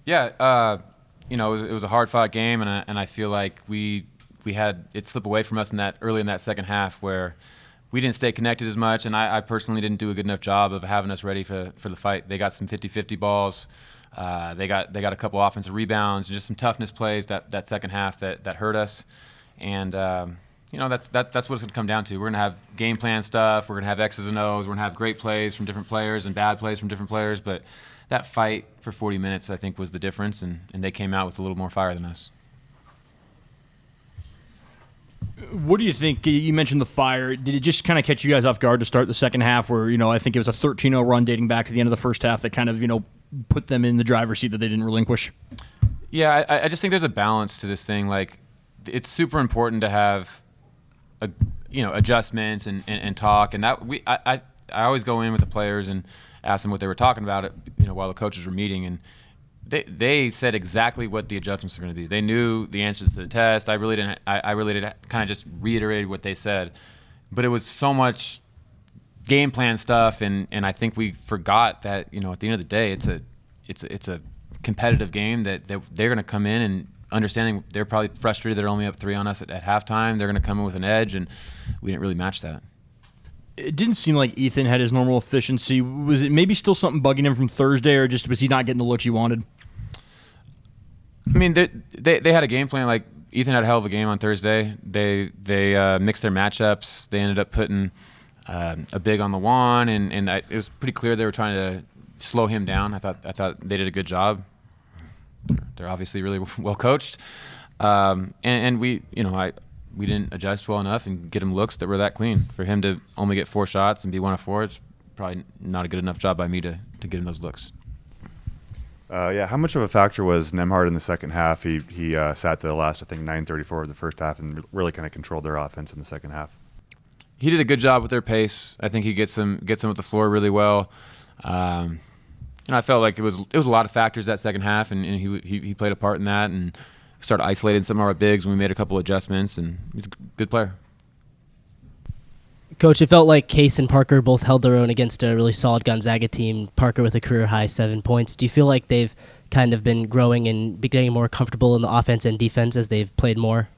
Yeah, it was a hard-fought game, and I feel like we had it slip away from us early in that second half where we didn't stay connected as much, and I personally didn't do a good enough job of having us ready for the fight. They got some 50-50 balls. They got a couple offensive rebounds, and just some toughness plays that second half that hurt us. And that's what it's going to come down to. We're going to have game plan stuff. We're going to have X's and O's. We're going to have great plays from different players and bad plays from different players. But that fight for 40 minutes, I think, was the difference, and they came out with a little more fire than us. What do you think? You mentioned the fire. Did it just kind of catch you guys off guard to start the second half where, I think it was a 13-0 run dating back to the end of the first half that kind of, put them in the driver's seat that they didn't relinquish? Yeah, I just think there's a balance to this thing. Like, it's super important to have, adjustments and talk. And that I always go in with the players and ask them what they were talking about, while the coaches were meeting. And they said exactly what the adjustments are going to be. They knew the answers to the test. I really didn't kind of just reiterated what they said. But it was so much game plan stuff, and I think we forgot that, at the end of the day, it's a competitive game that they're going to come in and understanding they're probably frustrated they're only up 3 on us at halftime. They're going to come in with an edge, and we didn't really match that. It didn't seem like Ethan had his normal efficiency. Was it maybe still something bugging him from Thursday, or just was he not getting the looks you wanted? I mean, they had a game plan. Like, Ethan had a hell of a game on Thursday. They mixed their matchups. They ended up putting a big on the one, and it was pretty clear they were trying to slow him down. I thought they did a good job. They're obviously really well coached, and we didn't adjust well enough and get him looks that were that clean. For him to only get 4 shots and be 1 of 4, it's probably not a good enough job by me to get him those looks. How much of a factor was Nemhard in the second half? He sat to the last, I think, 9:34 of the first half and really kind of controlled their offense in the second half. He did a good job with their pace. I think he gets them with the floor really well. I felt like it was a lot of factors that second half, and he played a part in that and started isolating some of our bigs when we made a couple adjustments, and he's a good player. Coach, it felt like Case and Parker both held their own against a really solid Gonzaga team, Parker with a career-high 7 points. Do you feel like they've kind of been growing and getting more comfortable in the offense and defense as they've played more?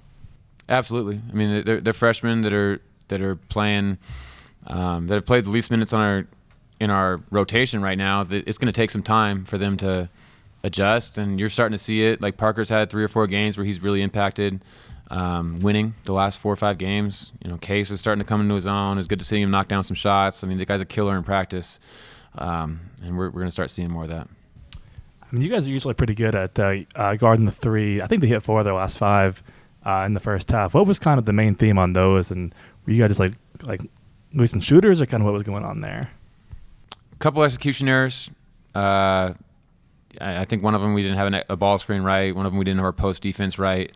Absolutely. I mean, they're freshmen that are playing, that have played the least minutes in our rotation right now. It's going to take some time for them to adjust, and you're starting to see it. Like, Parker's had 3 or 4 games where he's really impacted, winning the last 4 or 5 games. Case is starting to come into his own. It's good to see him knock down some shots. I mean, the guy's a killer in practice, and we're going to start seeing more of that. I mean, you guys are usually pretty good at guarding the 3. I think they hit 4 of their last 5 in the first half. What was kind of the main theme on those, and were you guys just like losing shooters, or kind of what was going on there? A couple execution errors. I think one of them we didn't have a ball screen right. One of them we didn't have our post defense right.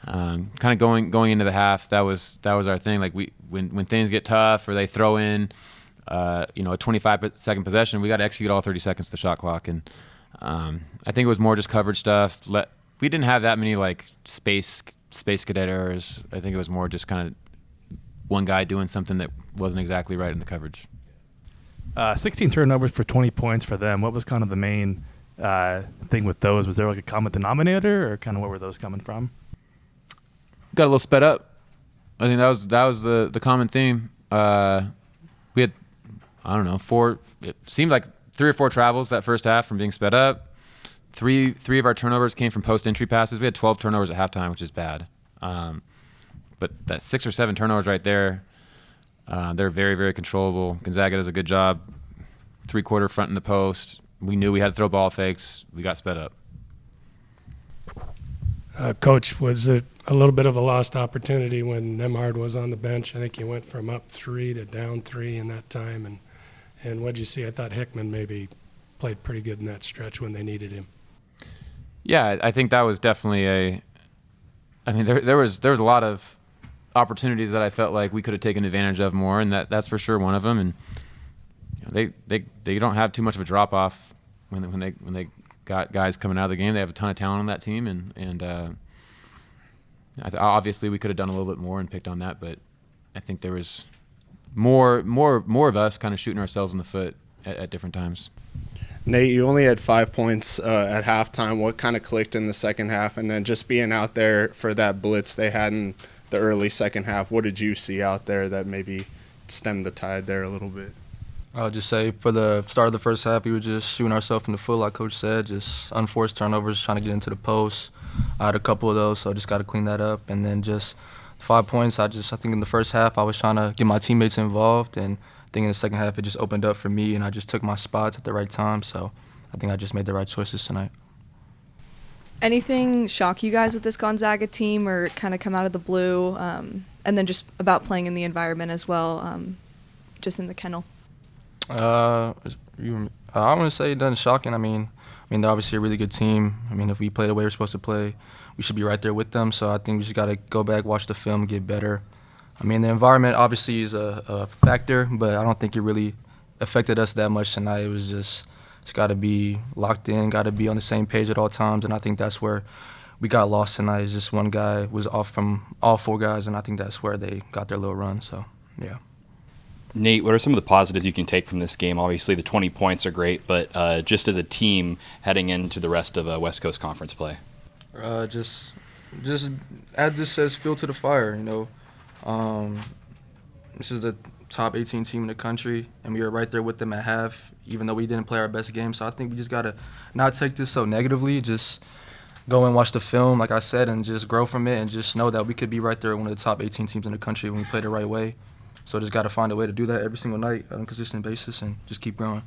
Kind of going into the half, that was our thing. Like, when things get tough or they throw in, a 25-second possession, we got to execute all 30 seconds of the shot clock. And I think it was more just coverage stuff. We didn't have that many like space cadet errors. I think it was more just kind of one guy doing something that wasn't exactly right in the coverage. 16 turnovers for 20 points for them. What was kind of the main thing with those? Was there like a common denominator, or kind of where were those coming from? Got a little sped up. I think that was the common theme. We had, I don't know, 4. It seemed like 3 or 4 travels that first half from being sped up. Three of our turnovers came from post entry passes. We had 12 turnovers at halftime, which is bad. But that 6 or 7 turnovers right there, they're very, very controllable. Gonzaga does a good job. 3-quarter front in the post. We knew we had to throw ball fakes. We got sped up. Coach, was it a little bit of a lost opportunity when Nemhard was on the bench? I think he went from up 3 to down 3 in that time. And what did you see? I thought Hickman maybe played pretty good in that stretch when they needed him. Yeah, I think that was definitely there was a lot of opportunities that I felt like we could have taken advantage of more, and that's for sure one of them. And they don't have too much of a drop off when they got guys coming out of the game. They have a ton of talent on that team, and obviously we could have done a little bit more and picked on that, but I think there was more of us kind of shooting ourselves in the foot at different times. Nate, you only had 5 points at halftime. What kind of clicked in the second half? And then just being out there for that blitz they had in the early second half, what did you see out there that maybe stemmed the tide there a little bit? I'll just say for the start of the first half, we were just shooting ourselves in the foot, like Coach said, just unforced turnovers, trying to get into the post. I had a couple of those, so I just got to clean that up. And then just 5 points, I think in the first half I was trying to get my teammates involved, and I think in the second half it just opened up for me, and I just took my spots at the right time. So I think I just made the right choices tonight. Anything shock you guys with this Gonzaga team, or kind of come out of the blue? And then just about playing in the environment as well, just in the kennel. I want to say it doesn't shocking. I mean, they're obviously a really good team. I mean, if we play the way we're supposed to play, we should be right there with them. So I think we just got to go back, watch the film, get better. I mean, the environment obviously is a factor, but I don't think it really affected us that much tonight. It was just got to be locked in, got to be on the same page at all times, and I think that's where we got lost tonight. Is just one guy was off from all 4 guys, and I think that's where they got their little run. So, yeah. Nate, what are some of the positives you can take from this game? Obviously, the 20 points are great, but just as a team heading into the rest of West Coast Conference play? Just add this as fuel to the fire, you know. This is the top 18 team in the country, and we were right there with them at half, even though we didn't play our best game. So I think we just got to not take this so negatively, just go and watch the film, like I said, and just grow from it and just know that we could be right there one of the top 18 teams in the country when we play the right way. So just got to find a way to do that every single night on a consistent basis and just keep growing.